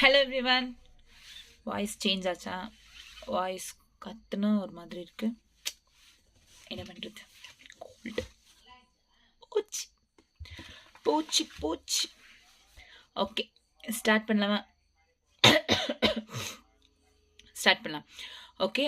Hello everyone. Voice change ஆச்சா? Voice கத்துனா ஒரு மாதிரி இருக்கு. என்ன பண்ணுறது? கோல்டு போச்சு போச்சு போச்சு. ஓகே, ஸ்டார்ட் பண்ணலாமா? ஸ்டார்ட் பண்ணலாம். ஓகே,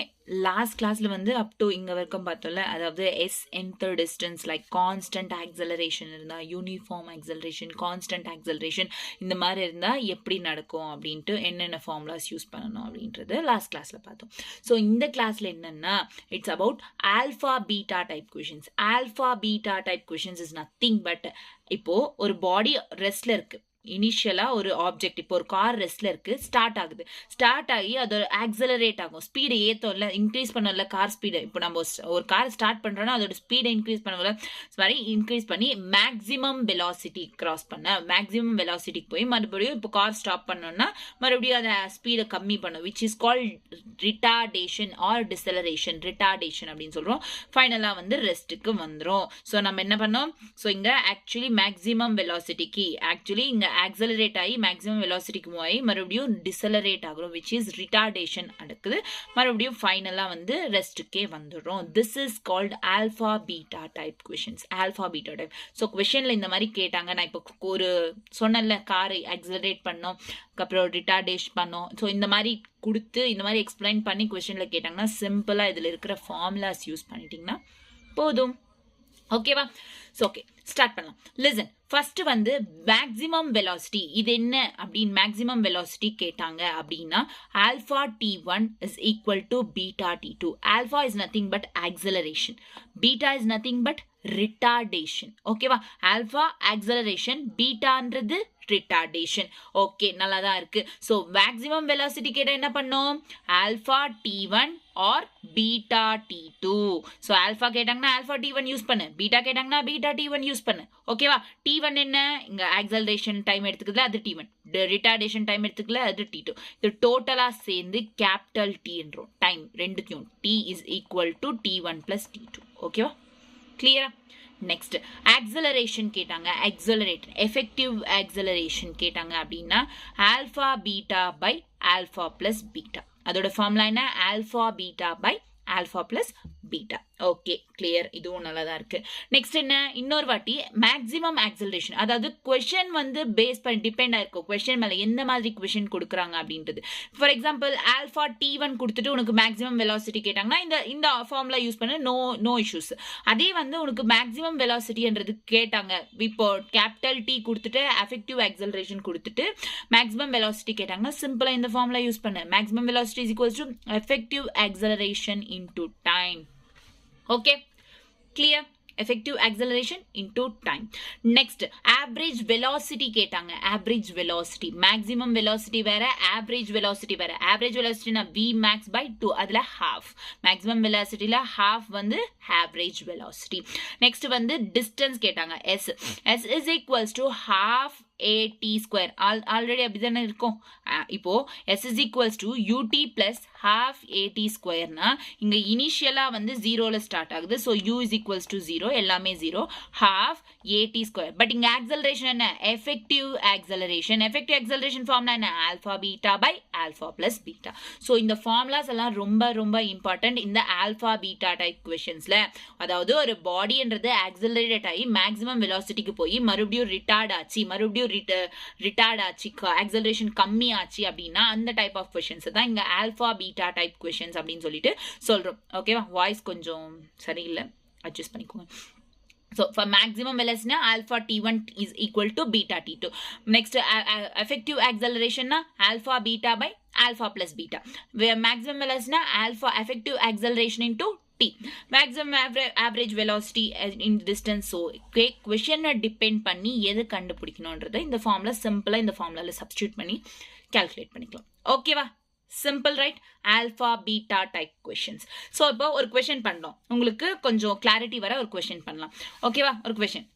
லாஸ்ட் கிளாஸில் வந்து அப் டு இங்கே வரைக்கும் பார்த்தோம்ல, அதாவது S enter distance like constant acceleration இருந்தால், யூனிஃபார்ம் ஆக்சலரேஷன், கான்ஸ்டன்ட் ஆக்சலரேஷன், இந்த மாதிரி இருந்தால் எப்படி நடக்கும் அப்படின்ட்டு என்னென்ன ஃபார்முலாஸ் யூஸ் பண்ணணும் அப்படின்றது லாஸ்ட் கிளாஸில் பார்த்தோம். ஸோ இந்த கிளாஸில் என்னென்னா it's about alpha beta type questions. Alpha beta type questions is nothing but, இப்போது ஒரு பாடி ரெஸ்ட்டில் இருக்குது. இனிஷியலாக ஒரு ஆப்ஜெக்ட், இப்போ ஒரு கார் ரெஸ்ட்ல இருக்கு, ஸ்டார்ட் ஆகுது. ஸ்டார்ட் ஆகி அதோட ஆக்சலரேட் ஆகும், ஸ்பீடு ஏற்றோம்ல, இன்க்ரீஸ் பண்ணல கார் ஸ்பீடு. இப்போ நம்ம ஒரு கார் ஸ்டார்ட் பண்ணுறோன்னா அதோட ஸ்பீடை இன்க்ரீஸ் பண்ணல, மாதிரி இன்க்ரீஸ் பண்ணி மேக்ஸிமம் வெலாசிட்டி கிராஸ் பண்ண, மேக்ஸிமம் வெலாசிட்டிக்கு போய் மறுபடியும் இப்போ கார் ஸ்டாப் பண்ணோம்னா மறுபடியும் அதை ஸ்பீடை கம்மி பண்ணும், which is called retardation or deceleration. Retardation அப்படின்னு சொல்கிறோம். ஃபைனலாக வந்து ரெஸ்ட்டுக்கு வந்துடும். ஸோ நம்ம என்ன பண்ணோம்? ஸோ இங்கே ஆக்சுவலி மேக்ஸிமம் வெலாசிட்டிக்கு ஆக்சுவலி இங்கே ஆக்சலரேட் ஆகி மேக்ஸிமம் வெலாசிட்டிக்கு மூவ் ஆகி மறுபடியும் டிசலரேட் ஆகிறோம், விச் இஸ் ரிட்டார்டேஷன் நடக்குது. மறுபடியும் ஃபைனலாக வந்து ரெஸ்ட்டுக்கே வந்துடும். This is called alpha beta type questions. Alpha beta type. So கொஷனில் இந்த மாதிரி கேட்டாங்க. நான் இப்போ ஒரு சொன்னல, காரை ஆக்சலரேட் பண்ணோம், அப்புறம் ரிட்டார்டேஷன் பண்ணோம். ஸோ இந்த மாதிரி கொடுத்து இந்த மாதிரி எக்ஸ்பிளைன் பண்ணி கொஷனில் கேட்டாங்கன்னா சிம்பிளாக இதில் இருக்கிற ஃபார்முலாஸ் யூஸ் பண்ணிட்டீங்கன்னா போதும். ஓகேவா? ஸோ ஓகே, ஸ்டார்ட் பண்ணலாம். லிசன், ஃபர்ஸ்ட் வந்து மேக்ஸிமம் வெலாசிட்டி இது என்ன அப்படின்னு மேக்ஸிமம் வெலாசிட்டி கேட்டாங்க அப்படின்னா alpha T1 is equal to beta T2. Alpha is nothing but acceleration, beta is nothing but retardation. ஓகேவா? ஆல்ஃபா ஆக்சலரேஷன், பீட்டான்றது ரிட்டார்டேஷன். ஓகே, நல்லா தான் இருக்கு. ஸோ மேக்ஸிமம் வெலாசிட்டி கேட்டால் என்ன பண்ணோம்? Alpha T1 or beta T2. So alpha கேட்டாங்கன்னா alpha T1 use பண்ணு, பீட்டா கேட்டாங்கன்னா பீட்டா T1 யூஸ் பண்ணு. ஓகேவா? T1 என்ன? இங்கே ஆக்சலரேஷன் டைம் எடுத்துக்கல, அது T1. ரிட்டார்டேஷன் டைம் எடுத்துக்கல, அது T2. இது டோட்டலாக சேர்ந்து கேபிட்டல் T என்றோம். டைம் ரெண்டுத்தையும் T is equal to T1 plus T2. ஓகேவா? கிளியரா? நெக்ஸ்ட் ஆக்சலரேஷன் கேட்டாங்க. ஆக்சலரேட் எஃபெக்டிவ் ஆக்சலரேஷன் கேட்டாங்க அப்படின்னா alpha beta by alpha plus beta. அதோட ஃபார்முலா என்ன? Alpha beta by alpha plus beta. Okay, clear. இதுவும் நல்லா தான் இருக்கு. நெக்ஸ்ட் என்ன? இன்னொரு வாட்டி மேக்ஸிமம் ஆக்சலரேஷன், அதாவது கொஷன் வந்து பேஸ் பண்ணி டிபெண்ட் ஆயிருக்கும் கொஷன் மேலே, எந்த மாதிரி கொஷன் கொடுக்குறாங்க அப்படின்றது. ஃபார் எக்ஸாம்பிள் ஆல்ஃபா T1 கொடுத்துட்டு உனக்கு மேக்ஸிமம் வெலாசிட்டி கேட்டாங்கன்னா இந்த ஃபார்முலா யூஸ் பண்ண, நோ இஷ்யூஸ். அதே வந்து உனக்கு மேக்ஸிமம் வெலாசிட்டின்றது கேட்டாங்க, இப்போ கேபிட்டல் T கொடுத்துட்டு எஃபெக்டிவ் ஆக்சலரேஷன் கொடுத்துட்டு மேக்ஸிமம் வெலாசிட்டி கேட்டாங்கன்னா சிம்பிளாக இந்த ஃபார்முலா யூஸ் பண்ணு. Maximum velocity is equals to effective acceleration into time. Okay, clear? Effective acceleration into time. Next, average velocity கேட்டாங்க. average velocity, maximum velocity வேற, average velocity வேற. average velocity na v max by 2, அதுல half. maximum velocity ல half வந்து average velocity. Next வந்து distance கேட்டாங்க. s is equals to half at square. Already அப்படிதானே இருக்கும். இப்போ s is equals to ut plus half at square னா இங்க இனிஷியலா வந்து 0ல ஸ்டார்ட் ஆகுது. So u is equals to 0, எல்லாமே 0, half at square. பட் இங்க ஆக்சலரேஷன் என்ன? Effective acceleration. Effective acceleration formula என்ன? Alpha beta by alpha plus beta. So இந்த ஃபார்முலாஸ் எல்லாம் ரொம்ப ரொம்ப இம்பார்ட்டன்ட் இந்த ஆல்ஃபா பீட்டா டைப் கொஷின்ஸ்ல. அதாவது ஒரு பாடின்றது ஆக்சலரேட் ஆகி மேக்ஸிமம் வெலாசிட்டிக்கு போய் மறுபடியும் ரிட்டார்ட் ஆச்சு, மறுபடியும் ரிட்டார்ட் ஆச்சு, ஆக்சலரேஷன் கம்மி ஆச்சு அப்படின்னா அந்த டைப் ஆஃப் கொஷின்ஸ் தான் இங்க ஆல்ஃபா பீட்டா டைப் கொஷின்ஸ் அப்படின்னு சொல்லிட்டு சொல்றோம். ஓகேவா? வாய்ஸ் கொஞ்சம் சரியில்லை, அட்ஜஸ்ட் பண்ணிக்கோங்க. So for maximum velocity alpha T1 is equal to beta T2. Next effective acceleration na alpha beta by alpha plus beta. Where maximum velocity alpha effective acceleration into T. Maximum average velocity in distance. So question depend பண்ணி எது கண்டுபிடிக்கணும்ன்றதை இந்த formula சிம்பிளா இந்த ஃபார்முலால substitute பண்ணி calculate பண்ணிக்கலாம். ஓகேவா? Simple, right? Alpha beta type questions. So இப்போ ஒரு கொஷின் பண்ணோம், உங்களுக்கு கொஞ்சம் கிளாரிட்டி வர ஒரு கொஷின் பண்ணலாம். ஓகேவா? ஒரு question.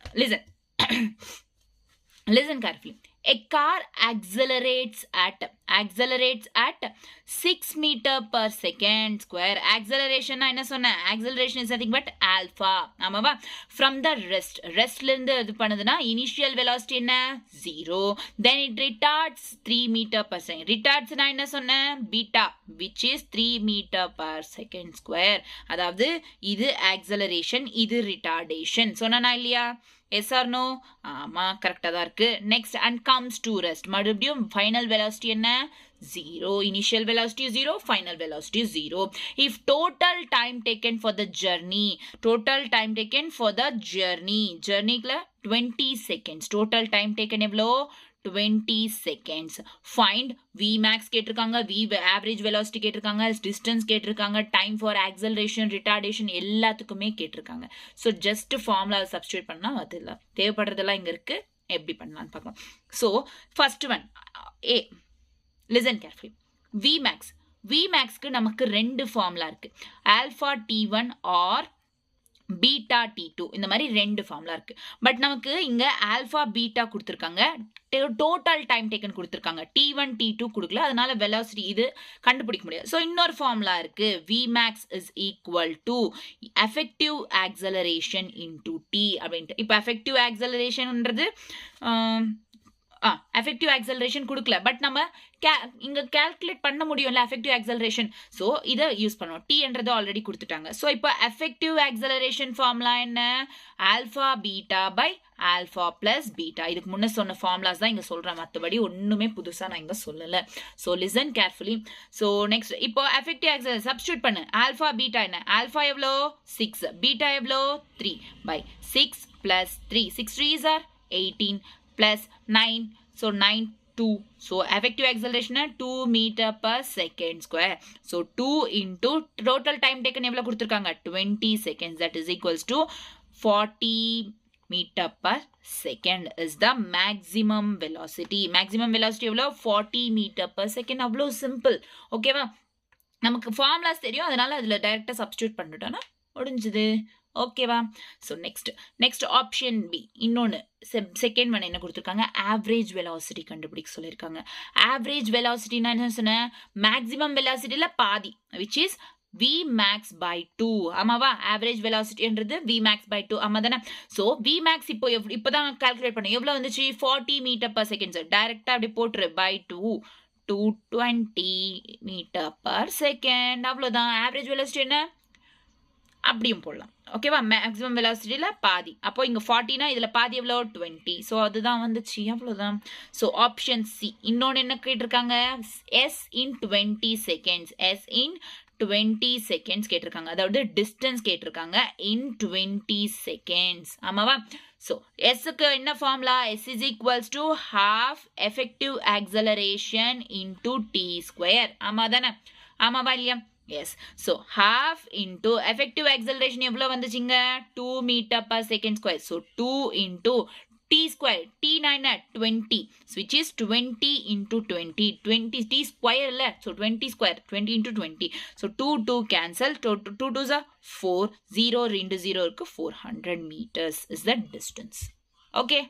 Listen carefully. A car accelerates at accelerates at 6 meter per second square. Acceleration என்ன சொன்ன? Acceleration is nothing but alpha. ஆமாவா? From the restல இருந்து இது பண்ணுதுன்னா initial velocity என்ன? 0. Then it retards 3 meter per second. Retards நான் என்ன சொன்ன? Beta, which is 3 meter per second square. அதாவது இது acceleration, இது retardation. சொன்னா இல்லையா? Yes or no? ஆமா கரெக்டா தான் இருக்கு. Next and comes to rest. மறுபடியும் final velocity என்ன? 0. Initial velocity 0, final velocity 0. If total time taken for the journey, journeyக்குல 20 seconds. Total time taken எவ்வளோ? 20 seconds. Find Vmax கேட்டிருக்காங்க, average velocity கேட்டிருக்காங்க, distance கேட்டிருக்காங்க, time for acceleration, retardation எல்லாத்துக்குமே கேட்டிருக்காங்க. So just formula substitute பண்ணா அது இல்லை. தேவைப்படுறதெல்லாம் இங்க இருக்கு. எப்படி பண்ணலாம்னு பார்க்கலாம். So first one A. Listen carefully. Vmaxக்கு நமக்கு ரெண்டு ஃபார்முலா இருக்கு. alpha T1 or beta T2 இந்த மாதிரி ரெண்டு ஃபார்முலா இருக்கு. பட் நமக்கு இங்க ஆல்பா பீட்டா கொடுத்துருக்காங்க, டோட்டல் டைம் டேக்கன் கொடுத்துருக்காங்க, T1 T2 கொடுக்கல, அதனால வெலாசிட்டி இது கண்டுபிடிக்க முடியாது. ஸோ இன்னொரு ஃபார்முலா இருக்கு. Vmax is equal to effective acceleration into T அப்படின்ட்டு. இப்போ effective acceleration-ன்றது effective acceleration கொடுக்கல, பட் நம்ம இங்க கால்குலேட் பண்ண முடியும்ல effective acceleration. ஸோ இதை யூஸ் பண்ணுவோம். T என்றது ஆல்ரெடி கொடுத்துட்டாங்க. ஸோ இப்போ effective acceleration ஃபார்முலா என்ன? Alpha beta by alpha plus beta. இதுக்கு முன்ன சொன்ன ஃபார்முலாஸ் தான் இங்க சொல்றேன், மற்றபடி ஒண்ணுமே புதுசா நான் இங்க சொல்லல. So listen carefully. So next இப்போ effective acceleration சப்ஸ்டியூட் பண்ணு. ஆல்பா பீட்டா என்ன? ஆல்பா எவ்வளோ? 6, பீட்டா எவ்வளோ? 3 by 6 plus 3. 6 3s are 18 plus 9. So 9 2. So effective acceleration 2 meter per second square. So 2 into total time taken எவ்வளவு கொடுத்திருக்காங்க? 20 seconds. That is equals to 40 meter per second is the maximum velocity. Maximum velocity எவ்வளவு? 40 meter per second. அவ்வளவு simple. ஓகேவா? நமக்கு formulas தெரியும், அதனால அதுல டைரக்டா சப்ஸ்டியூட் பண்ணிட்டோம்னா முடிஞ்சது. ஓகேவா? So next option B. இன்னொன்று செகண்ட் ஒன் என்ன கொடுத்துருக்காங்க? ஆவரேஜ் வெலாசிட்டி கண்டுபிடிக்க சொல்லியிருக்காங்க. ஆவரேஜ் வெலாசிட்டினா என்ன சொன்னேன்? மேக்ஸிமம் வெலாசிட்டியில் பாதி, விச் இஸ் Vmax by 2. ஆமாவா? ஆவரேஜ் வெலாசிட்டின்றது Vmax by 2. ஆமா தானே? ஸோ Vmax இப்போதான் கால்குலேட் பண்ண எவ்வளோ வந்துச்சு? 40 மீட்டர் பர் செகண்ட். டைரக்டா அப்படி போட்டுரு by 2. 220 metre per second. அவ்வளோதான். ஆவரேஜ் வெலாசிட்டி என்ன? அப்படியும் போடலாம். ஓகேவா? மேக்ஸிமம் வெலாசிட்டியில் பாதி. அப்போ இங்கே 40னா இதில் பாதி எவ்வளோ? 20. ஸோ அதுதான் வந்துச்சு. அவ்வளோதான். So option C. இன்னொன்று என்ன கேட்டிருக்காங்க? எஸ் இன் 20 செகண்ட்ஸ். எஸ் இன் 20 செகண்ட்ஸ் கேட்டிருக்காங்க. அதாவது டிஸ்டன்ஸ் கேட்டிருக்காங்க இன் 20 செகண்ட்ஸ். ஆமாவா? ஸோ எஸ்ஸுக்கு என்ன formula? S is equals to half effective acceleration into t square. ஆமா தானே? ஆமாவா இல்லையா? Yes. So half into effective acceleration எவ்வளோ வந்துச்சுங்க? 2 meter per second square. So 2 into t square. T என்ன? 20. Which is 20 into 20. 20 t square இல்ல? So 20 square. 20 into 20. So 2 cancel. 2 2s are 4. 0 into 0 இருக்கு. 400 meters is the distance. Okay.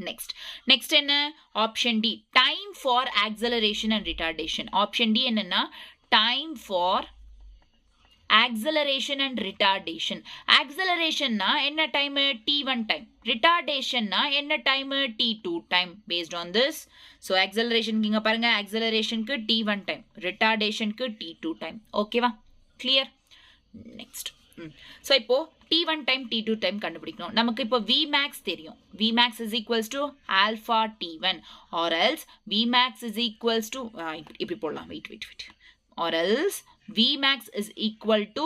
Next என்ன? Option D. Time for acceleration and retardation. Option D என்னன்னா time for acceleration and retardation. Acceleration na enna time? T1 time. Retardation na enna time? T2 time. Based on this, so acceleration kinga parunga, acceleration ku T1 time, retardation ku T2 time. Okay va? Clear? Next. So இப்போ T1 time T2 time கண்டுபிடிக்கணும். நமக்கு இப்போ Vmax தெரியும். Vmax is equals to alpha T1 or else Vmax is equals to இப்படி போடலாம். Wait. Or else Vmax is equal to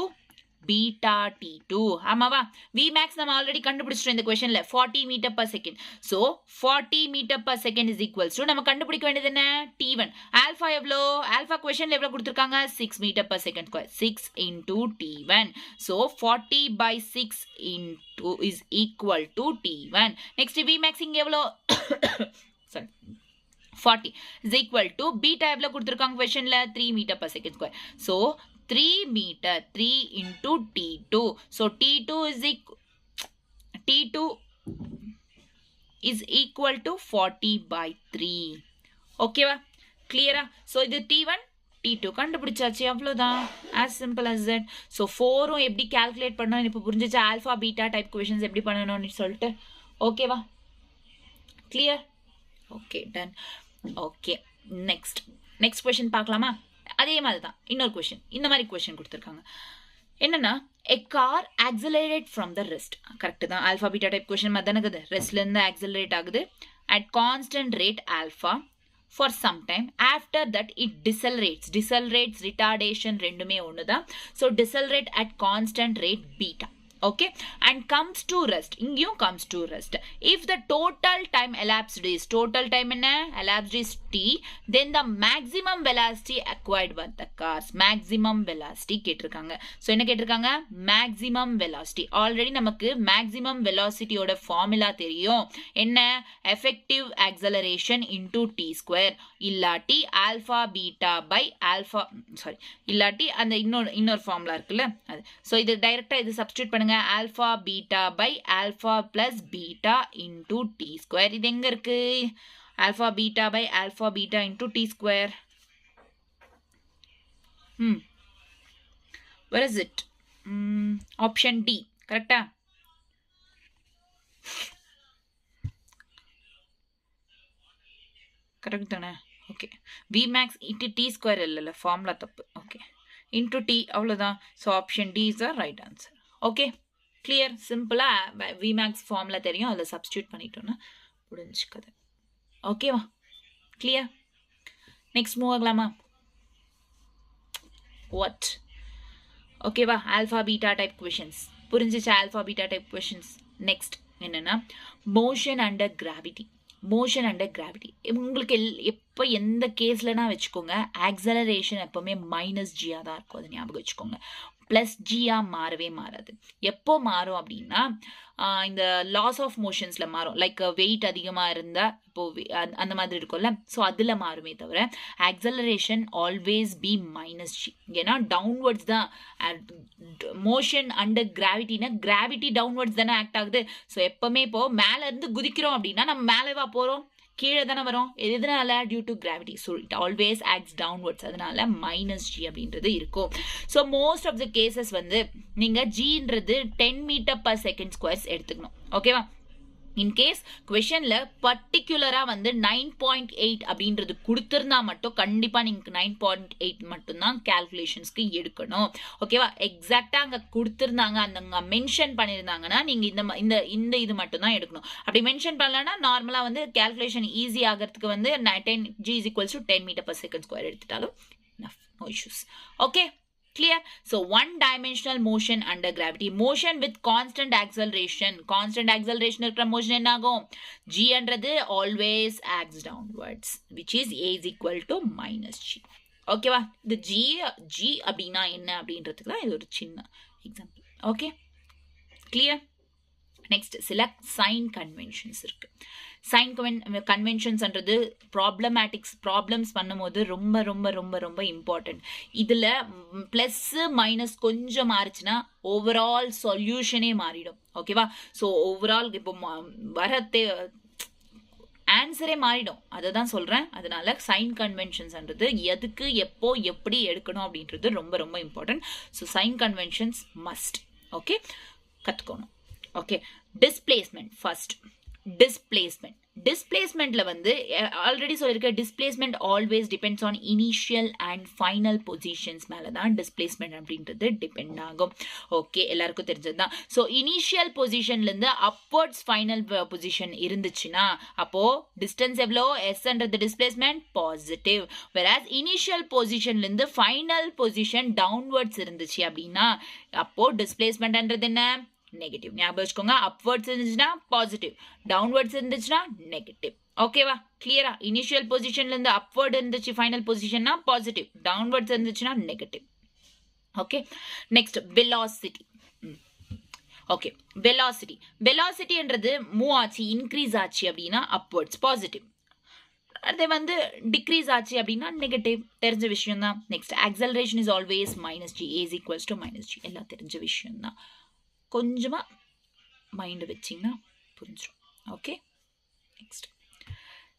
beta T2. ஆமாவா? Vmax நம்ம already கண்டுபிடிச்சிட்டோம் இந்த क्वेश्चनல 40 meter per second. So 40 meter per second is equals to நம்ம கண்டுபிடிக்க வேண்டியது என்ன? T1. ஆல்பா எவ்வளோ? ஆல்பா क्वेश्चनல எவ்வளோ கொடுத்திருக்காங்க? 6 meter per second square. 6 into T1. So 40 by 6 into is equal to T1. Next Vmax இங்க எவ்வளோ? Sorry. 40 is equal to beta எவ்வளோ கொடுத்திருக்காங்க क्वेश्चनல? 3 meter per second square. So 3 meter 3 into T2. So T2 is equal to 40 by 3. Okay va? கிளியரா? So இது T1 T2 கண்டுபிடிச்சாச்சு அவ்வளோதான். As simple as that. So 4ம் எப்படி கால்குலேட் பண்ணணும் இப்போ புரிஞ்சிச்சா? ஆல்ஃபா பீட்டா டைப் கொஷின்ஸ் எப்படி பண்ணணும்னு சொல்லிட்டு ஓகேவா? Clear? Okay done. Okay next question பார்க்கலாமா? அதே மாதிரி தான் இன்னொரு கொஷின் இந்த மாதிரி கொஷின் கொடுத்துருக்காங்க. என்னன்னா a car accelerate from the rest. Correct தான். ஆல்ஃபா பீட்டா டைப் கொஷின் மாதிரி தானே இருக்குது. ரெஸ்ட்ல இருந்து ஆக்சலரேட் ஆகுது at constant rate alpha for some time. After that it decelerates retardation ரெண்டுமே ஒன்று தான். So decelerate at constant rate beta. Okay, and comes to rest. இங்கேயும் comes to rest. If the total time elapsed is என்ன elapsed is t, then the maximum velocity acquired by the cars. maximum velocity கேட்டிருக்காங்க. So என்ன கேட்டிருக்காங்க? maximum velocity. Already நமக்கு maximum velocity ஓட formula தெரியும். என்ன? effective acceleration into t square இல்லாட்டி alpha beta by alpha இல்லாட்டி அந்த இன்னொரு ஃபார்முலா இருக்குல்ல அது. ஸோ இது டைரக்டா இது சப்ஸ்டியூட் பண்ணுங்க. alpha beta by alpha plus beta into t square. இது எங்க இருக்கு? alpha beta by alpha beta into t square. Where is it? Option D. கரெக்டா? கரெக்ட் தானே? Okay. Vmax into t square இல்லைல்ல, ஃபார்முலா தப்பு. ஓகே, into t அவ்வளோதான். So option D is the right answer. Okay, clear? சிம்பிளாக Vmax formula தெரியும், அதில் substitute பண்ணிட்டோன்னா முடிஞ்சுக்கது. ஓகேவா? கிளியர்? நெக்ஸ்ட் மூவ் ஆகலாமா? வாட்? ஓகேவா? ஆல்ஃபா பீட்டா டைப் கொஷின்ஸ் புரிஞ்சிச்சு? Alpha beta type questions. Next என்னன்னா motion under gravity. Motion under gravity உங்களுக்கு எப்போ எந்த கேஸ்லனா வச்சுக்கோங்க, ஆக்சலரேஷன் எப்போவுமே -g தான் இருக்கும். அது ஞாபகம் வச்சுக்கோங்க. +g மாறவே மாறாது. எப்போ மாறும் அப்படின்னா இந்த லாஸ் ஆஃப் மோஷன்ஸில் மாறும். லைக் வெயிட் அதிகமாக இருந்தால் இப்போ அந்த மாதிரி இருக்கும்ல, ஸோ அதில் மாறுமே தவிர ஆக்சலரேஷன் ஆல்வேஸ் பி -g. ஏன்னா டவுன்வர்ட்ஸ் தான் மோஷன் அண்டர் கிராவிட்டினா, கிராவிட்டி டவுன்வர்ட்ஸ் தானே ஆக்ட் ஆகுது. ஸோ எப்போவுமே இப்போ மேலே இருந்து குதிக்கிறோம் அப்படின்னா நம்ம மேலேவா போகிறோம்? கீழே தானே வரும். எதனால? Due to gravity. So it always acts downwards. அதனால -g அப்படின்றது இருக்கும். So most of the cases வந்து நீங்கள் ஜின்றது 10 m/s² எடுத்துக்கணும். ஓகேவா? இன்கேஸ் கொஷனில் பர்டிகுலராக வந்து 9.8 அப்படின்றது கொடுத்துருந்தா மட்டும் கண்டிப்பாக நீங்கள் 9.8 மட்டும்தான் கேல்குலேஷன்ஸ்க்கு எடுக்கணும். ஓகேவா? எக்ஸாக்டாக அங்கே கொடுத்துருந்தாங்க, அங்கே மென்ஷன் பண்ணியிருந்தாங்கன்னா நீங்கள் இந்த இது மட்டும்தான் எடுக்கணும். அப்படி மென்ஷன் பண்ணலன்னா நார்மலாக வந்து கேல்குலேஷன் ஈஸி ஆகிறதுக்கு வந்து 10g = 10 m/s² எடுத்துட்டாலும் no issues. Okay, clear? So one dimensional motion under gravity, motion with constant acceleration. Constant acceleration இருக்கிற motion என்ன ஆகும்? g என்றது always acts downwards, which is a is equal to -g. ஓகேவா? இந்த g அப்படின்னா என்ன அப்படின்றதுக்கு தான் இது ஒரு சின்ன எக்ஸாம்பிள். Okay, clear? நெக்ஸ்ட் சில சைன் கன்வென்ஷன்ஸ் இருக்கு. சைன் கன்வென்ஷன்ஸ்ன்றது ப்ராப்ளம்ஸ் பண்ணும்போது ரொம்ப ரொம்ப ரொம்ப ரொம்ப இம்பார்ட்டன்ட். இதில் ப்ளஸ் மைனஸ் கொஞ்சம் மாறிச்சுன்னா ஓவரால் சொல்யூஷனே மாறிடும். ஓகேவா? ஸோ ஓவரால் இப்போ வரத்தே ஆன்சரே மாறிடும். அதை தான் சொல்கிறேன். அதனால சைன் கன்வென்ஷன்ஸ்ன்றது எதுக்கு எப்போ எப்படி எடுக்கணும் அப்படின்றது ரொம்ப ரொம்ப important. So sign conventions must. Okay, கற்றுக்கணும். Okay, displacement first. டிஸ்பிளேஸ்மெண்ட்ல வந்து ஆல்ரெடி சொல்லியிருக்க, displacement always depends on initial and final positions மேலே தான் டிஸ்பிளேஸ்மெண்ட் அப்படின்றது டிபெண்ட் ஆகும். ஓகே, எல்லாருக்கும் தெரிஞ்சது தான். ஸோ இனிஷியல் பொசிஷன்லேருந்து அப்வர்ட்ஸ் ஃபைனல் பொசிஷன் இருந்துச்சுன்னா அப்போ டிஸ்டன்ஸ் எவ்வளோ? எஸ்ன்றது டிஸ்பிளேஸ்மெண்ட் பாசிட்டிவ். வெராஸ் இனிஷியல் பொசிஷன்லேருந்து ஃபைனல் பொசிஷன் டவுன்வர்ட்ஸ் இருந்துச்சு அப்படின்னா அப்போ டிஸ்பிளேஸ்மெண்ட்ன்றது என்ன? நெகட்டிவ். ஞாபகம் வச்சுக்கோங்க. அப்வர்ட்ஸ் இருந்துச்சுன்னா பாசிட்டிவ், டவுன்வர்ட்ஸ் இருந்துச்சுன்னா நெகட்டிவ். ஓகேவா? கிளியரா? இனிஷியல் பொசிஷன்ல இருந்து அப்வர்ட் இருந்துச்சு ஃபைனல் பொசிஷன்னா பாசிட்டிவ், டவுன்வர்ட்ஸ் இருந்துச்சுன்னா negative. Okay, next velocity. Okay, வெலாசிட்டின்றது மூவ் ஆச்சு, இன்க்ரீஸ் ஆச்சு அப்படின்னா அப்வர்ட்ஸ் பாசிட்டிவ். அது வந்து டிக்ரீஸ் ஆச்சு அப்படின்னா நெகட்டிவ். தெரிஞ்ச விஷயம் தான். Next acceleration is always -g, a is equals to -g. எல்லாம் தெரிஞ்ச விஷயம் தான். கொஞ்சமாக மைண்டு வச்சிங்கன்னா புரிஞ்சிடும். ஓகே, நெக்ஸ்ட்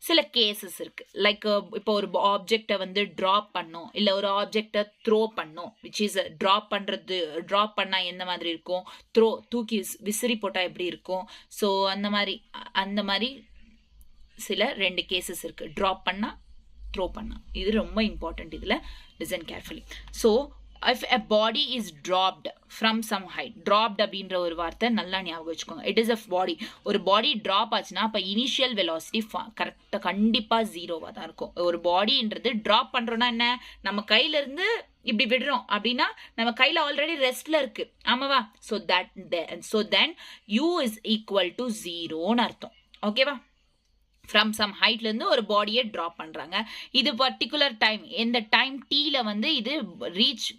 சில கேசஸ் இருக்கு. லைக் இப்போ ஒரு ஆப்ஜெக்டை வந்து ட்ராப் பண்ணோம், இல்லை ஒரு ஆப்ஜெக்டை த்ரோ பண்ணோம், விச் இஸ் ட்ராப் பண்ணுறது. ட்ராப் பண்ணால் எந்த மாதிரி இருக்கும், தூக்கி விசிறி போட்டால் எப்படி இருக்கும். ஸோ அந்த மாதிரி சில 2 கேசஸ் இருக்கு. ட்ராப் பண்ணா, த்ரோ பண்ணா. இது ரொம்ப இம்பார்ட்டன்ட். இதில் listen carefully. So if a body is dropped from some height, dropped அப்படின்ற ஒரு வார்த்தை நல்லா ஞாபகம் வச்சுக்கோங்க. it is a body. ஒரு பாடி ட்ராப் ஆச்சுன்னா அப்போ இனிஷியல் வெலாசிட்டி கரெக்டாக கண்டிப்பாக ஜீரோவாக தான் இருக்கும். ஒரு பாடின்றது ட்ராப் பண்ணுறோன்னா என்ன, நம்ம கையில இருந்து இப்படி விடுறோம் அப்படின்னா நம்ம கையில் ஆல்ரெடி ரெஸ்ட்ல இருக்கு, ஆமாவா. So then u is equal to 0ன்னு அர்த்தம். ஓகேவா. ஃப்ரம் சம் ஹைட்லேருந்து ஒரு பாடியை ட்ராப் பண்ணுறாங்க. இது பர்டிகுலர் டைம், எந்த டைம் டீல வந்து இது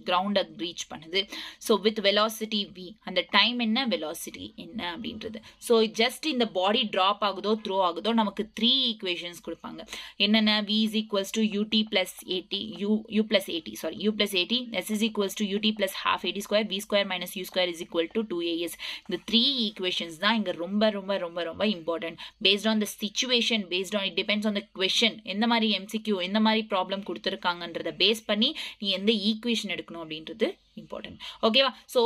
கிரவுண்டை ரீச் பண்ணுது. ஸோ வித் வெலாசிட்டி v, அந்த டைம் என்ன, வெலாசிட்டி என்ன அப்படின்றது. ஸோ ஜஸ்ட் இந்த பாடி ட்ராப் ஆகுதோ த்ரோ ஆகுதோ நமக்கு 3 ஈக்குவேஷன்ஸ் கொடுப்பாங்க. என்னென்ன, v is equals to ut plus at, u plus at, s is equals to ut plus half at square, v square minus u square is equal to 2as. இந்த 3 equations தான் இங்கே ரொம்ப ரொம்ப ரொம்ப ரொம்ப important. Paste on the situation, based on it depends on the question, எந்த மாதிரி MCQ எந்த மாதிரி ப்ராப்ளம் கொடுத்துருக்காங்கன்றத பேஸ் பண்ணி நீ எந்த ஈக்குவேஷன் எடுக்கணும் அப்படின்றது இம்பார்ட்டன்ட். ஓகேவா. ஸோ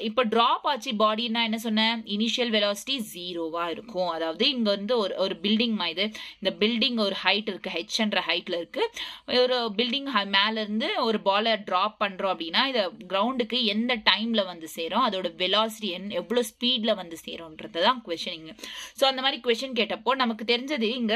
இப்போ ட்ராப் ஆச்சு பாடினா என்ன சொன்னேன், இனிஷியல் வெலாசிட்டி ஜீரோவா இருக்கும். அதாவது இங்க வந்து ஒரு பில்டிங் இது, இந்த பில்டிங் ஒரு ஹைட் இருக்கு, ஹெச்ன்ற ஹைட்ல இருக்கு. ஒரு பில்டிங் மேல இருந்து ஒரு பாலை ட்ராப் பண்றோம் அப்படின்னா இதை கிரவுண்டுக்கு எந்த டைம்ல வந்து சேரும், அதோட வெலாசிட்டி எவ்வளவு ஸ்பீட்ல வந்து சேரும்ன்றதுதான் கொஸ்டின். ஸோ அந்த மாதிரி கொஸ்டின் கேட்டப்போ நமக்கு தெரிஞ்சது இங்க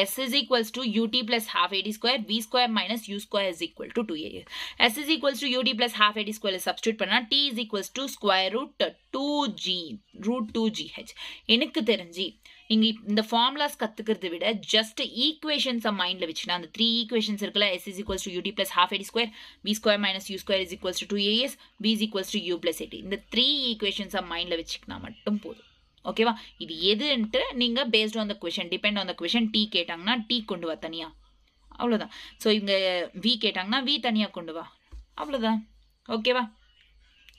s is equals to ut plus half at square, v square minus u square is equal to 2as. s is equals to ut plus half at square substitute பண்ணா t is equals to square root 2gh. எனக்கு தெரிஞ்சு இங்க இந்த formulas கத்துக்கிறதை விட just equations மைண்ட்ல வச்சுனா, அந்த 3 equations இருக்குல்ல, s is equals to ut plus half at square, v square minus u square is equals to 2as, v is equals to u plus at. இந்த 3 ஈக்குவேஷன்ஸ் மைண்ட்ல வச்சுக்கினா மட்டும் போதும். ஓகேவா. இது எதுன்ட்டு நீங்க based on the question, depend on the question. T கேட்டாங்கன்னா T கொண்டு வா தனியா, அவ்வளோதான். ஸோ இங்க வி கேட்டாங்கன்னா வி தனியா கொண்டு வா, அவ்வளோதான். ஓகேவா.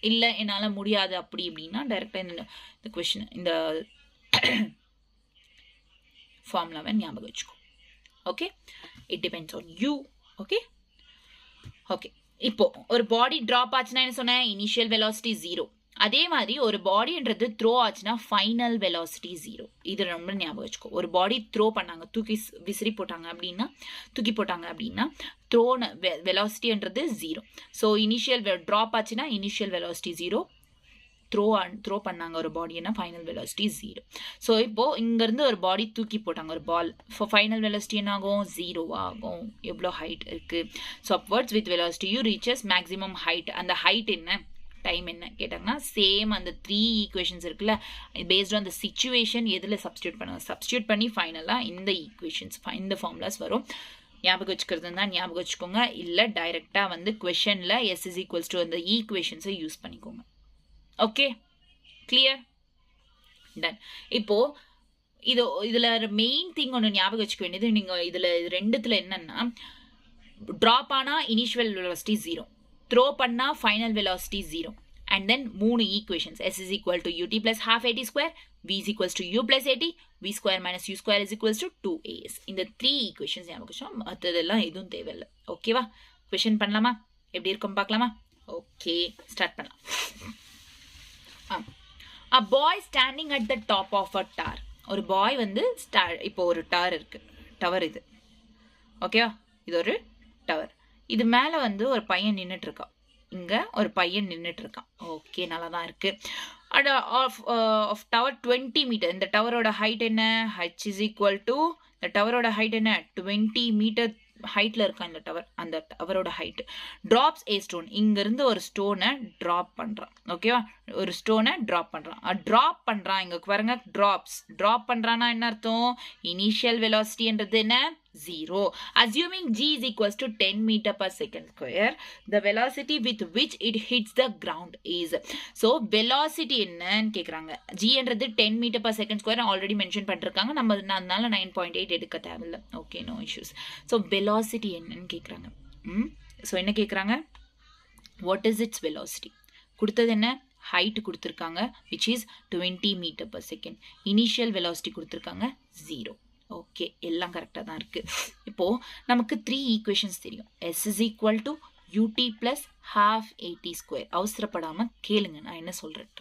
இல்லை என்னால் முடியாது அப்படி அப்படின்னா டைரக்டா இந்த கொஸ்டின், இந்த ஃபார்முலாவை ஞாபகம் வச்சுக்கோ. Okay. It depends on you. Okay. Okay. இப்போ ஒரு பாடி ட்ராப் ஆச்சுன்னா என்ன சொன்னேன், இனிஷியல் வெலாசிட்டி 0. அதே மாதிரி ஒரு பாடின்றது த்ரோ ஆச்சுன்னா ஃபைனல் வெலாசிட்டி 0. இது ரொம்ப ஞாபகம் வச்சுக்கோ. ஒரு பாடி த்ரோ பண்ணாங்க, விசிறி போட்டாங்க அப்படின்னா, தூக்கி போட்டாங்க அப்படின்னா த்ரோன வெலாசிட்டின்றது 0. ஸோ இனிஷியல் ட்ராப் ஆச்சுன்னா இனிஷியல் வெலாசிட்டி 0, த்ரோ பண்ணாங்க ஒரு பாடினா ஃபைனல் வெலாசிட்டி 0. ஸோ இப்போ இங்கேருந்து ஒரு பாடி தூக்கி போட்டாங்க, ஒரு பால், ஃபைனல் வெலாசிட்டி என்ன ஆகும், 0 ஆகும். எவ்வளோ ஹைட் இருக்கு. So upwards with velocity u reaches maximum height. அந்த ஹைட் என்ன, டைம் என்ன கேட்டாங்கன்னா சேம் அந்த 3 ஈக்குவேஷன்ஸ் இருக்குல்ல, பேஸ்ட் ஆன் த சிச்சுவேஷன் எதில் சப்ஸ்டியூட் பண்ணுங்க, சப்ஸ்டியூட் பண்ணி ஃபைனலாக இந்த ஈக்குவேஷன்ஸ், இந்த ஃபார்முலாஸ் வரும். ஞாபகம் வச்சுக்கிறது தான் ஞாபகம் வச்சுக்கோங்க. இல்லை டைரெக்டாக வந்து கொஷனில் s is equals to அந்த ஈக்குவேஷன்ஸை யூஸ் பண்ணிக்கோங்க. ஓகே. கிளியர். டன். இப்போ இதில் மெயின் திங் ஒன்று ஞாபகம் வச்சுக்க வேண்டியது, நீங்கள் இதில் 2த்துல என்னன்னா, ட்ராப் ஆனால் இனிஷியல் வெலாசிட்டி 0, த்ரோ பண்ணா final velocity 0, and then 3 equations. s is equal to ut plus half at square, v is equals to u plus at, v square minus u square is equals to 2as. இந்த 3 equations ஞாபகம் வச்சோம். மற்றதெல்லாம் எதுவும் தேவையில்லை. ஓகேவா. Question பண்ணலாமா, எப்படி இருக்கும் பார்க்கலாமா. ஓகே, ஸ்டார்ட் பண்ணலாம். A boy standing at the top of a tower. ஒரு பாய் வந்து இப்போ ஒரு டவர் இருக்கு, டவர் இது. ஓகேவா. இது ஒரு டவர். இது மேலே வந்து ஒரு பையன் நின்றுட்டு இருக்கான், இங்கே ஒரு பையன் நின்றுட்டு இருக்கான். ஓகே, நல்லா தான் இருக்கு. Of tower 20 metre. இந்த டவரோட ஹைட் என்ன, h is equal to, இந்த டவரோட ஹைட் என்ன, 20 மீட்டர் ஹைட்ல இருக்கான் இந்த டவர். அந்த டவரோட ஹைட். டிராப்ஸ் ஏ ஸ்டோன். இங்கிருந்து ஒரு ஸ்டோனை ட்ராப் பண்றான். ஓகேவா. ஒரு ஸ்டோனை ட்ராப் பண்றான். ட்ராப் பண்றான், இங்க பாருங்க, ட்ராப் பண்றான்னா என்ன அர்த்தம், இனிஷியல் வெலாசிட்டின்றது என்ன, 0. Assuming g is equals to 10 meter per second square, the velocity with which it hits the ground is. So velocity என்னன்னு கேக்குறாங்க. g என்றது 10 meter per second square already mention பண்ணிருக்காங்க. நம்ம அதனால 9.8 எடுக்க தேவையில்லை. Okay, no issues. So velocity என்னன்னு கேக்குறாங்க. ஸோ என்ன கேக்குறாங்க, வாட் இஸ் இட்ஸ் velocity. கொடுத்தது என்ன, ஹைட் கொடுத்துருக்காங்க, which is 20 meter per second. Initial velocity கொடுத்துருக்காங்க 0. ஓகே, எல்லாம் கரெக்டாக தான் இருக்குது. இப்போது நமக்கு 3 ஈக்குவேஷன்ஸ் தெரியும். S is equal to ut plus half at square. அவசரப்படாமல் கேளுங்க நான் என்ன சொல்கிறேன்.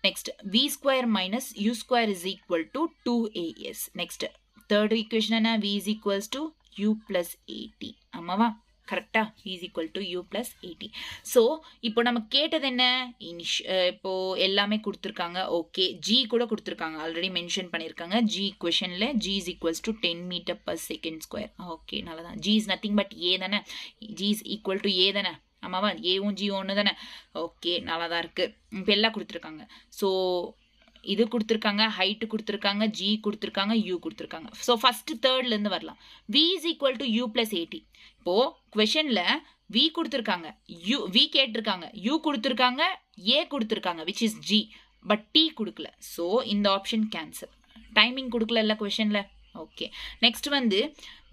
Next v square minus u square is equal to 2as. Next third equation என்ன? v is equals to u plus at. ஆமாவா? கரெக்டா? Is equal to u plus 80. So இப்போ நம்ம கேட்டது என்ன? இப்போ எல்லாமே கொடுத்துருக்காங்க. ஓகே, ஜி கூட கொடுத்துருக்காங்க, ஆல்ரெடி மென்ஷன் பண்ணியிருக்காங்க. ஜி கொஷனில் g is equals to 10 metre per second square. Okay, நல்லா தான். G is nothing but a தானே. G is equal to a தானே. ஆமாவா? ஏவும் ஜி ஒன்று தானே. ஓகே, நல்லா தான் இருக்குது. இப்போ எல்லாம் கொடுத்துருக்காங்க. ஸோ இது கொடுத்துருக்காங்க, ஹைட்டு கொடுத்துருக்காங்க, ஜி கொடுத்துருக்காங்க, யூ கொடுத்துருக்காங்க. ஸோ ஃபஸ்ட்டு தேர்ட்லேருந்து வரலாம். V is equal to u plus 80. இப்போது கொஷனில் வி கொடுத்துருக்காங்க, வி கேட்டிருக்காங்க, யூ கொடுத்துருக்காங்க, ஏ கொடுத்துருக்காங்க, which is g. But t கொடுக்கல. ஸோ இந்த ஆப்ஷன் கேன்சல். டைமிங் கொடுக்கல இல்லை கொஷனில். ஓகே, நெக்ஸ்ட் வந்து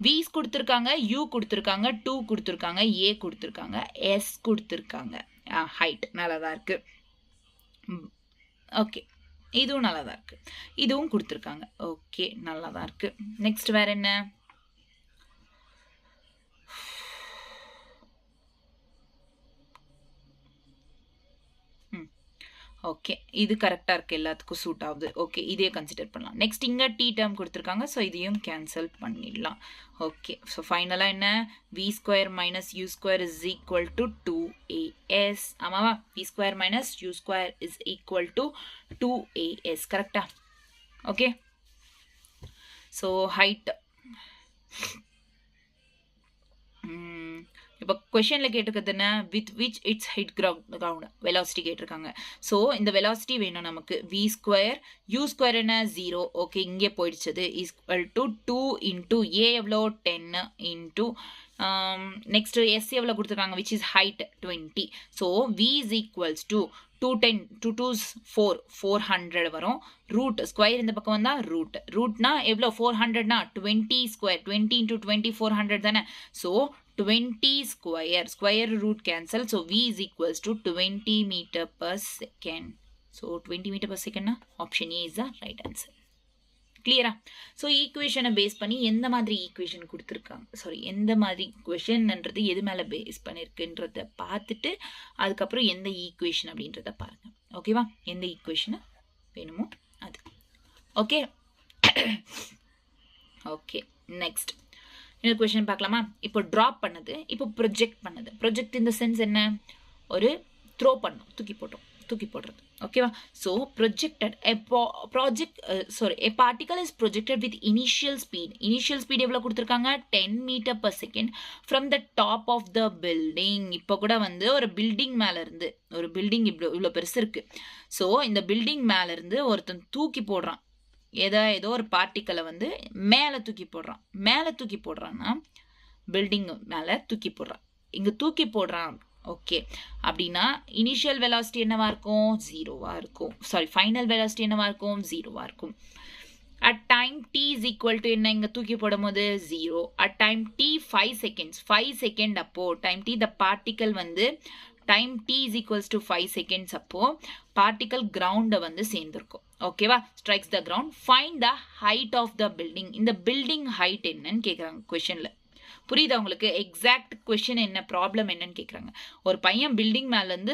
விஸ் கொடுத்துருக்காங்க, யூ கொடுத்துருக்காங்க, 2 கொடுத்துருக்காங்க, ஏ கொடுத்துருக்காங்க, எஸ் கொடுத்துருக்காங்க. ஹைட் நல்லா தான் இருக்குது. ஓகே, இதுவும் நல்லா தான் இருக்குது. இதுவும் கொடுத்துருக்காங்க. ஓகே, நல்லா தான் இருக்குது. நெக்ஸ்ட் வேறு என்ன? ஓகே, இது கரெக்டாக இருக்குது, எல்லாத்துக்கும் சூட் ஆகுது. ஓகே, இதே கன்சிடர் பண்ணலாம். நெக்ஸ்ட் இங்கே டி டேர்ம் கொடுத்துருக்காங்க. ஸோ இதையும் கேன்சல் பண்ணிடலாம். ஓகே, ஸோ ஃபைனலாக என்ன? V square minus u square is equal to 2as. ஆமாவா? V square minus u square is equal to 2as. கரெக்டா? ஓகே, ஸோ ஹைட் இப்போ கொஷனில் கேட்டிருக்கிறது என்ன? With which it's height ground velocity கேட்டிருக்காங்க. ஸோ இந்த வெலாசிட்டி வேணும் நமக்கு. வி ஸ்கொயர் யூ ஸ்கொயர் என்ன? 0. ஓகே, இங்கே போயிடுச்சது. ஈக்குவல் டு 2 இன்ட்டு ஏ எவ்வளோ? 10 இன்ட்டு நெக்ஸ்ட் எஸ் எவ்வளோ கொடுத்துருக்காங்க? Which is height 20. So v is equals to 210 2 2s 4 400 வரும். ரூட் ஸ்கொயர் இந்த பக்கம் வந்தால் ரூட்னா எவ்வளோ? 400னா 20 ஸ்கொயர், 20 இன்ட்டு 20 400 தானே. So 20 square root cancel. So v is equals to 20 meter per second. So 20 meter per செகண்ட்னா option A is the right answer. கிளியரா? So ஈக்குவேஷனை face பண்ணி எந்த மாதிரி ஈக்குவேஷன் கொடுத்துருக்காங்க, சாரி எந்த மாதிரி கொஷன்ன்றது எது மேலே பேஸ் பண்ணியிருக்குன்றத பார்த்துட்டு அதுக்கப்புறம் எந்த ஈக்குவேஷன் அப்படின்றத பாருங்கள். ஓகேவா? எந்த ஈக்குவேஷனை வேணுமோ அது. ஓகே ஓகே, நெக்ஸ்ட் இன்னொரு கொஷின் பார்க்கலாமா? இப்போ ட்ராப் பண்ணது, இப்போ ப்ரொஜெக்ட் பண்ணது. ப்ரொஜெக்ட் இந்த சென்ஸ் என்ன? ஒரு த்ரோ பண்ணோம், தூக்கி போடுறது. ஓகேவா? So projected a particle is projected with initial speed எவ்வளோ கொடுத்துருக்காங்க? 10 metre per second from the top of the building. இப்போ கூட வந்து ஒரு பில்டிங் மேலே இருந்து, ஒரு பில்டிங் இவ்வளோ பெருசு இருக்குது. ஸோ இந்த பில்டிங் மேலே இருந்து ஒருத்தன் தூக்கி போடுறான். ஏதோ ஒரு பார்ட்டிக்கலை வந்து மேலே தூக்கி போடுறான்னா பில்டிங் மேலே தூக்கி போடுறான். இங்கே தூக்கி போடுறான். ஓகே, அப்படின்னா இனிஷியல் வெலாசிட்டி என்னவா இருக்கும்? 0வாக இருக்கும். சாரி, ஃபைனல் வெலாசிட்டி என்னவா இருக்கும்? 0வாக இருக்கும். At time t is equal to என்ன? இங்கே தூக்கி போடும் போது 0. அட் டைம் t 5 செகண்ட் அப்போ டைம் t த பார்ட்டிக்கல் வந்து time t is equals to 5 seconds அப்போ பார்ட்டிக்கல் கிரவுண்டை வந்து சேர்ந்துருக்கும். ஓகேவா? Strikes the ground. Find the height of the building. இந்த பில்டிங் ஹைட் என்னன்னு கேட்குறாங்க கொஷனில். புரியுதா உங்களுக்கு? எக்ஸாக்ட் கொஷின் என்ன, ப்ராப்ளம் என்னன்னு கேட்குறாங்க. ஒரு பையன் பில்டிங் மேலேருந்து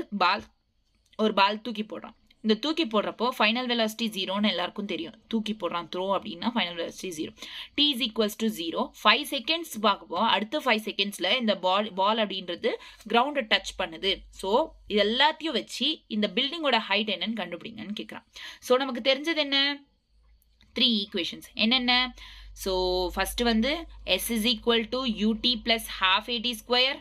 ஒரு பால் தூக்கி போடுறான். இந்த தூக்கி போடுறப்போ ஃபைனல் வெலாசிட்டி 0ன்னு எல்லாருக்கும் தெரியும். தூக்கி போடுறான் த்ரோ அப்படின்னா final velocity 0. t is equals to 0. 5 seconds பார்க்கப்போ அடுத்த 5 செகண்ட்ஸில் இந்த பால் அப்படின்றது கிரவுண்டை டச் பண்ணுது. ஸோ இது எல்லாத்தையும் வச்சு இந்த பில்டிங்கோட ஹைட் என்னன்னு கண்டுபிடிங்கன்னு கேட்குறான். ஸோ நமக்கு தெரிஞ்சது என்ன? 3 ஈக்குவேஷன்ஸ். என்னென்ன? ஸோ ஃபஸ்ட்டு வந்து s is equal to ut plus half at square.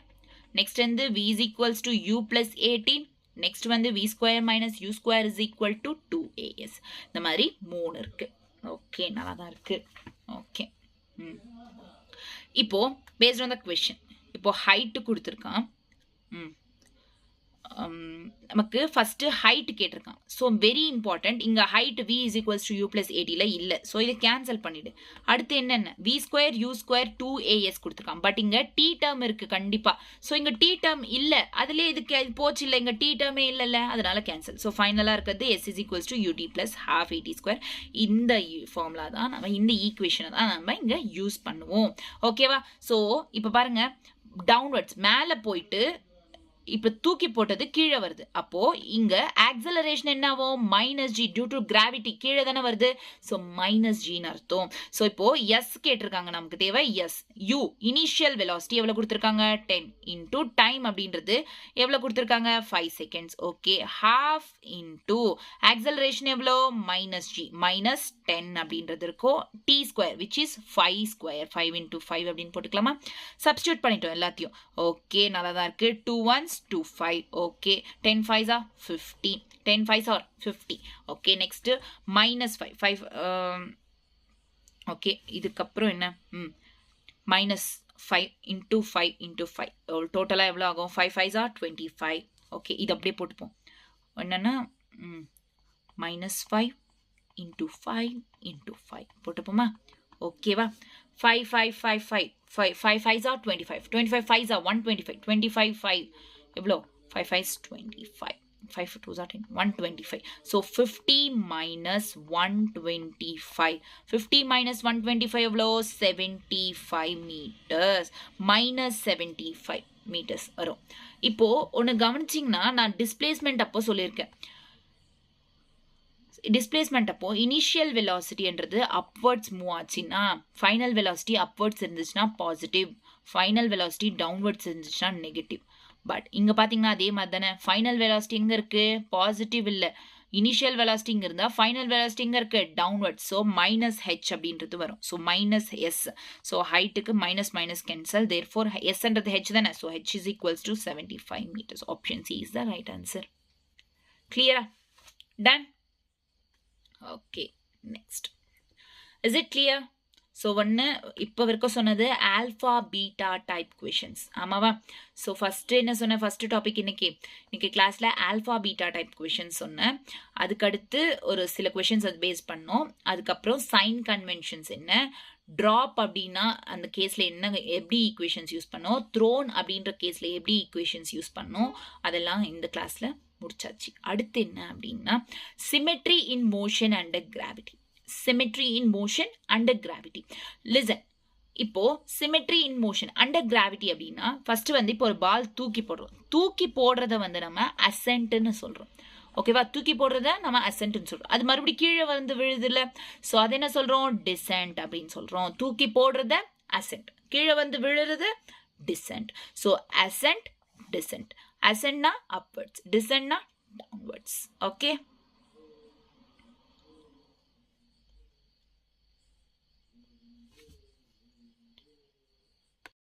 Next வந்து v is equals to u plus 18. Next வந்து v square minus u square is equal to 2as. இந்த மாதிரி 3 இருக்கு. ஓகே, நல்லா தான் இருக்கு. ஓகே, இப்போ பேஸ்ட் ஆன் த கொஸ்டின், இப்போ ஹைட்டு கொடுத்துருக்கான். நமக்கு ஃபர்ஸ்ட் ஹைட் கேட்டிருக்கான். So very important. இங்க height v is equals to u plus 80ல இல்ல. ஸோ இதை கேன்சல் பண்ணிடு. அடுத்து என்னென்ன v square u square 2as கொடுத்துருக்கான். பட் இங்க t டேர்ம் இருக்கு கண்டிப்பா. ஸோ இங்க t டேர்ம் இல்ல. அதுல இதுக்கு போச்சு இல்ல. இங்க t டேர்மே இல்லல்ல. அதனால கேன்சல். ஸோ ஃபைனலா இருக்கிறது s is equals to ut plus half 80 square. இந்த ஃபார்முலா தான் நம்ம இந்த ஈக்குவேஷனை தான் நம்ம இங்க யூஸ் பண்ணுவோம். ஓகேவா? ஸோ இப்ப பாருங்க டவுன்வர்ட்ஸ் மேல போயிட்டு இப்ப தூக்கி போட்டது கீழே வருது. அப்போ இங்க ஆக்சலரேஷன் என்ன ஆகும்? Minus g due to gravity கீழே தானே வருது. ஸோ மைனஸ் ஜின்னு அர்த்தம். ஸோ இப்போ எஸ் கேட்டிருக்காங்க. நமக்கு தேவை எஸ். யூ இனிஷியல் வெலாசிட்டி எவ்வளவு கொடுத்துருக்காங்க? 10 இன்டூ டைம் அப்படின்றது எவ்வளவு கொடுத்துருக்காங்க? 5 seconds. Okay, half into acceleration எவ்வளோ? மைனஸ் ஜி மைனஸ் 10 அப்படின்றது இருக்கும். T square which is 5 square 5 into 5 அப்படின்னு போட்டுக்கலாமா? சப்ஸ்டியூட் பண்ணிட்டோம் எல்லாத்தையும். ஓகே, நல்லா தான் இருக்கு. 2 1s 2 5. Okay, 10 5s are 50. 10 5s are 50. Okay, next minus 5 5 okay, இதுக்கப்புறம் என்ன? minus 5 into 5 into 5 டோட்டலா எவ்வளவு ஆகும்? 5 5s are 25. ஓகே, இது அப்படியே போட்டுப்போம். என்னன்னா minus 5 into 5 into 5 போட்டுப்போமா? ஓகேவா? 5 5 5 5 5 5 5s are 25. 25 5s are 125. 25 5 எவ்வளோ? 5 5s 25. 5 2s are 10. 125. So 50 minus 125. 50 minus 125 எவ்வளோ? 75 meters. Minus 75 meters வரும். இப்போ ஒன்று கவனிச்சிங்கன்னா நான் டிஸ்பிளேஸ்மெண்ட் அப்போ சொல்லியிருக்கேன். டிஸ்பிளேஸ்மெண்ட் அப்போ இனிஷியல் வெலாசிட்டின்றது அப்வர்ட்ஸ் மூவ் ஆச்சுன்னா, ஃபைனல் வெலாசிட்டி அப்வர்ட்ஸ் இருந்துச்சுன்னா பாசிட்டிவ், ஃபைனல் வெலாசிட்டி டவுன்வர்ட்ஸ் இருந்துச்சுன்னா நெகட்டிவ். பட் இங்க பாத்தீங்கன்னா அதே மாதிரி தானே. ஃபைனல் வெலாசிட்டி எங்க இருக்கு? பாசிட்டிவ் இல்ல. இனிஷியல் வெலாசிட்டி இங்க இருந்தா ஃபைனல் வெலாசிட்டி எங்க இருக்கு? டவுன்வர்ட்ஸ். ஸோ மைனஸ் ஹெச் அப்படின்றது வரும். So minus s. ஸோ ஹைட்டுக்கு மைனஸ் மைனஸ் கேன்சல். தேர்ஃபோர் எஸ்ன்றது ஹெச் தானே. So h is equals to 75 meters. Option C is the right answer. கிளியரா? Done? Okay, next. Is it clear? So ஒன்று இப்போ வரைக்கும் சொன்னது ஆல்ஃபா பீட்டா டைப் கொஷின்ஸ். ஆமாவா? So first என்ன சொன்னேன்? ஃபஸ்ட்டு டாபிக் இன்னைக்கு கிளாஸில் ஆல்ஃபா பீட்டா டைப் கொஷின்ஸ் சொன்னேன். அதுக்கடுத்து ஒரு சில கொஷின்ஸ் அது பேஸ் பண்ணோம். அதுக்கப்புறம் சைன் கன்வென்ஷன்ஸ் என்ன, ட்ராப் அப்படின்னா அந்த கேஸில் என்ன எப்படி ஈக்குவேஷன்ஸ் யூஸ் பண்ணோம், த்ரோன் அப்படின்ற கேஸில் எப்படி ஈக்குவேஷன்ஸ் யூஸ் பண்ணோம், அதெல்லாம் இந்த கிளாஸில் முடிச்சாச்சு. அடுத்து என்ன அப்படின்னா symmetry in motion under gravity. Symmetry in motion under gravity. Listen, இப்போ symmetry in motion under gravity அப்படின்னா ஃபர்ஸ்ட் வந்து இப்போ ஒரு பால் தூக்கி போடுறோம். தூக்கி போடுறத வந்து நம்ம அசென்ட்னு சொல்றோம். ஓகேவா? தூக்கி போடுறத நம்ம அசென்ட்னு சொல்றோம். அது மறுபடியும் கீழே வந்து விழுது இல்ல. ஸோ அது என்ன சொல்றோம்? டிசென்ட் அப்படின்னு சொல்றோம். தூக்கி போடுறத அசென்ட், கீழே வந்து விழுறது descent. So ascent descent. Ascent na upwards, descent na downwards. Okay.